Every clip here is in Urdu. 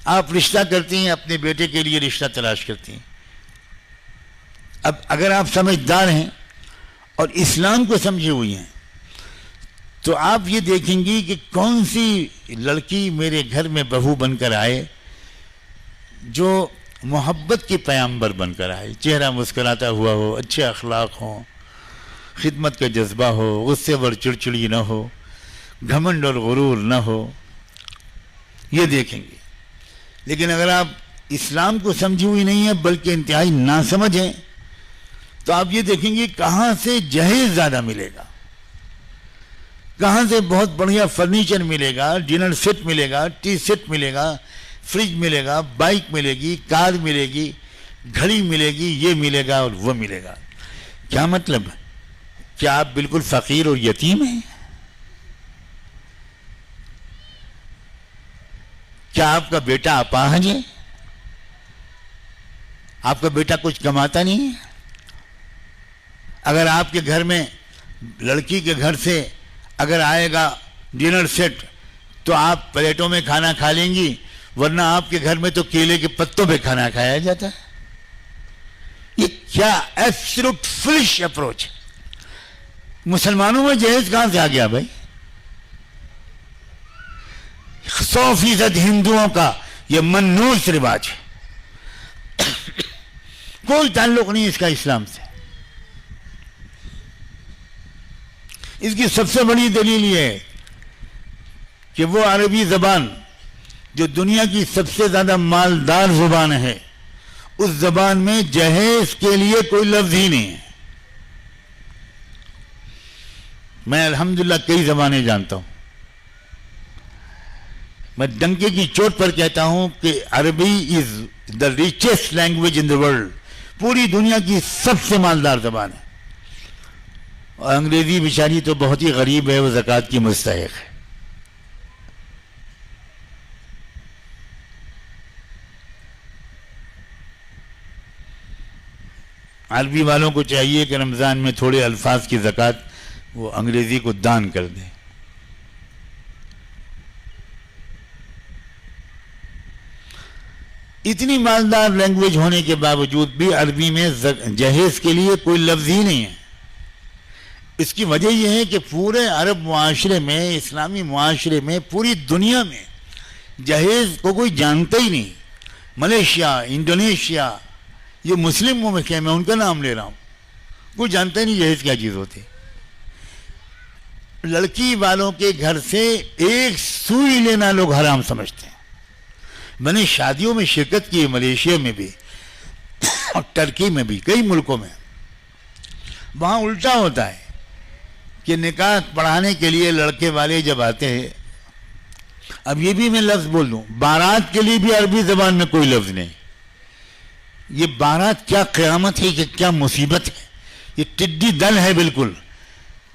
آپ رشتہ کرتی ہیں، اپنے بیٹے کے لیے رشتہ تلاش کرتی ہیں. اب اگر آپ سمجھدار ہیں اور اسلام کو سمجھے ہوئی ہیں تو آپ یہ دیکھیں گی کہ کون سی لڑکی میرے گھر میں بہو بن کر آئے جو محبت کے پیامبر بن کر آئے، چہرہ مسکراتا ہوا ہو، اچھے اخلاق ہوں، خدمت کا جذبہ ہو، غصے پر چڑچڑی نہ ہو، گھمنڈ اور غرور نہ ہو، یہ دیکھیں گے. لیکن اگر آپ اسلام کو سمجھی ہوئی نہیں ہے بلکہ انتہائی ناسمجھ ہیں تو آپ یہ دیکھیں گے کہاں سے جہیز زیادہ ملے گا، کہاں سے بہت بڑھیا فرنیچر ملے گا، ڈنر سیٹ ملے گا، ٹی سیٹ ملے گا، فریج ملے گا، بائک ملے گی، کار ملے گی، گھڑی ملے گی، یہ ملے گا اور وہ ملے گا. کیا مطلب؟ کیا آپ بالکل فقیر اور یتیم ہیں؟ کیا آپ کا بیٹا اپاہج ہے؟ آپ کا بیٹا کچھ کماتا نہیں ہے؟ اگر آپ کے گھر میں لڑکی کے گھر سے اگر آئے گا ڈنر سیٹ تو آپ پلیٹوں میں کھانا کھا لیں گی، ورنہ آپ کے گھر میں تو کیلے کے پتوں پہ کھانا کھایا جاتا ہے. یہ کیا ایبسولوٹ فلش اپروچ ہے. مسلمانوں میں جہیز کہاں سے آ گیا بھائی؟ 100% ہندوؤں کا یہ منحوس رواج ہے، کوئی تعلق نہیں اس کا اسلام سے. اس کی سب سے بڑی دلیل یہ ہے کہ وہ عربی زبان جو دنیا کی سب سے زیادہ مالدار زبان ہے، اس زبان میں جہیز کے لیے کوئی لفظ ہی نہیں ہے. میں الحمدللہ کئی زبانیں جانتا ہوں. میں ڈنکے کی چوٹ پر کہتا ہوں کہ عربی is the richest language in the world. پوری دنیا کی سب سے مالدار زبان ہے. اور انگریزی بیچاری تو بہت ہی غریب ہے، وہ زکوٰۃ کی مستحق ہے. عربی والوں کو چاہیے کہ رمضان میں تھوڑے الفاظ کی زکوٰۃ وہ انگریزی کو دان کر دیں. اتنی مالدار لینگویج ہونے کے باوجود بھی عربی میں جہیز کے لیے کوئی لفظ ہی نہیں ہے. اس کی وجہ یہ ہے کہ پورے عرب معاشرے میں، اسلامی معاشرے میں، پوری دنیا میں جہیز کو کوئی جانتا ہی نہیں. ملیشیا، انڈونیشیا، یہ مسلم ممالک ہیں، میں ان کا نام لے رہا ہوں، کوئی جانتا ہی نہیں جہیز کیا چیز ہوتی. لڑکی والوں کے گھر سے ایک سوئی لینا لوگ حرام سمجھتے ہیں. میں نے شادیوں میں شرکت کی ہے، ملیشیا میں بھی اور ٹرکی میں بھی، کئی ملکوں میں. وہاں الٹا ہوتا ہے کہ نکاح پڑھانے کے لیے لڑکے والے جب آتے ہیں، اب یہ بھی میں لفظ بول دوں، بارات کے لیے بھی عربی زبان میں کوئی لفظ نہیں. یہ بارات کیا قیامت ہے کہ کیا مصیبت ہے. یہ ٹڈی دل ہے بالکل.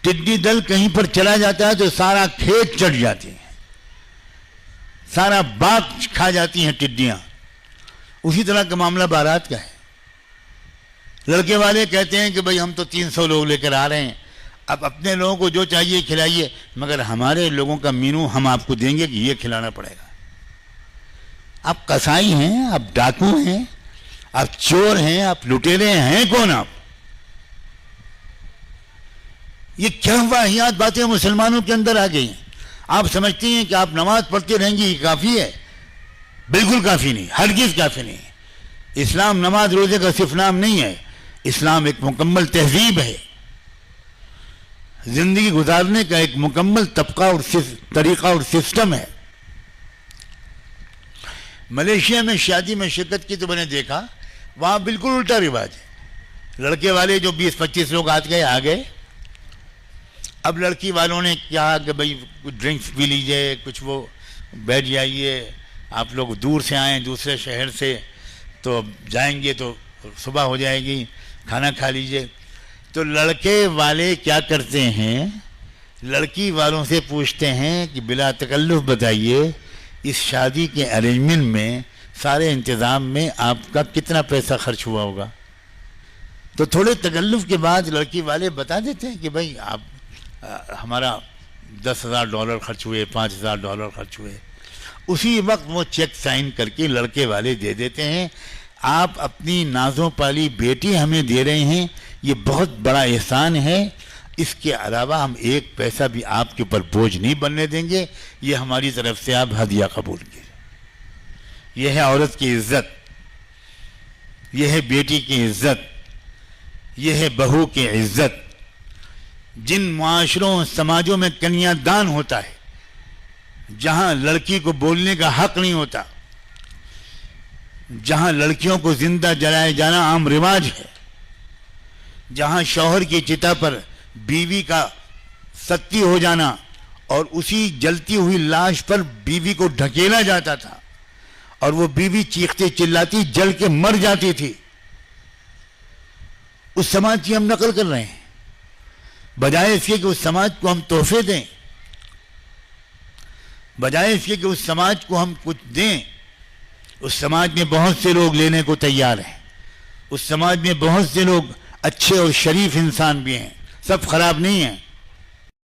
ٹڈی دل کہیں پر چلا جاتا ہے تو سارا کھیت چڑھ جاتی ہیں، سارا باغ کھا جاتی ہیں ٹڈیاں. اسی طرح کا معاملہ بارات کا ہے. لڑکے والے کہتے ہیں کہ بھئی ہم تو 300 لوگ لے کر آ رہے ہیں، اب اپنے لوگوں کو جو چاہیے کھلائیے، مگر ہمارے لوگوں کا مینو ہم آپ کو دیں گے کہ یہ کھلانا پڑے گا. آپ قصائی ہیں، آپ ڈاکو ہیں، آپ چور ہیں، آپ لٹیرے ہیں، کون آپ؟ یہ کیا واہیات باتیں مسلمانوں کے اندر آ گئی ہیں. آپ سمجھتی ہیں کہ آپ نماز پڑھتے رہیں گی یہ کافی ہے؟ بالکل کافی نہیں، ہرگز کافی نہیں. اسلام نماز روزے کا صرف نام نہیں ہے، اسلام ایک مکمل تہذیب ہے، زندگی گزارنے کا ایک مکمل طبقہ اور طریقہ اور سسٹم ہے. ملیشیا میں شادی میں شرکت کی تو میں نے دیکھا وہاں بالکل الٹا رواج ہے. لڑکے والے جو 20-25 لوگ آ گئے. اب لڑکی والوں نے کہا کہ بھئی کچھ ڈرنکس پی لیجئے، کچھ وہ بیٹھ جائیے، آپ لوگ دور سے آئیں، دوسرے شہر سے، تو جائیں گے تو صبح ہو جائے گی، کھانا کھا لیجئے. تو لڑکے والے کیا کرتے ہیں، لڑکی والوں سے پوچھتے ہیں کہ بلا تکلف بتائیے اس شادی کے ارینجمنٹ میں، سارے انتظام میں آپ کا کتنا پیسہ خرچ ہوا ہوگا. تو تھوڑے تکلف کے بعد لڑکی والے بتا دیتے ہیں کہ بھئی آپ ہمارا $10,000 خرچ ہوئے، $5,000 خرچ ہوئے. اسی وقت وہ چیک سائن کر کے لڑکے والے دے دیتے ہیں. آپ اپنی نازوں پالی بیٹی ہمیں دے رہے ہیں, یہ بہت بڑا احسان ہے. اس کے علاوہ ہم ایک پیسہ بھی آپ کے اوپر بوجھ نہیں بننے دیں گے. یہ ہماری طرف سے آپ ہدیہ قبول کیجیے. یہ ہے عورت کی عزت, یہ ہے بیٹی کی عزت, یہ ہے بہو کی عزت. جن معاشروں سماجوں میں کنیا دان ہوتا ہے, جہاں لڑکی کو بولنے کا حق نہیں ہوتا, جہاں لڑکیوں کو زندہ جلائے جانا عام رواج ہے, جہاں شوہر کی چتا پر بیوی کا ستی ہو جانا اور اسی جلتی ہوئی لاش پر بیوی کو ڈھکیلا جاتا تھا اور وہ بیوی چیختے چلاتی جل کے مر جاتی تھی, اس سماج کی ہم نقل کر رہے ہیں. بجائے اس کے کہ اس سماج کو ہم تحفے دیں, بجائے اس کے کہ اس سماج کو ہم کچھ دیں, اس سماج میں بہت سے لوگ لینے کو تیار ہیں. اس سماج میں بہت سے لوگ اچھے اور شریف انسان بھی ہیں, سب خراب نہیں ہیں.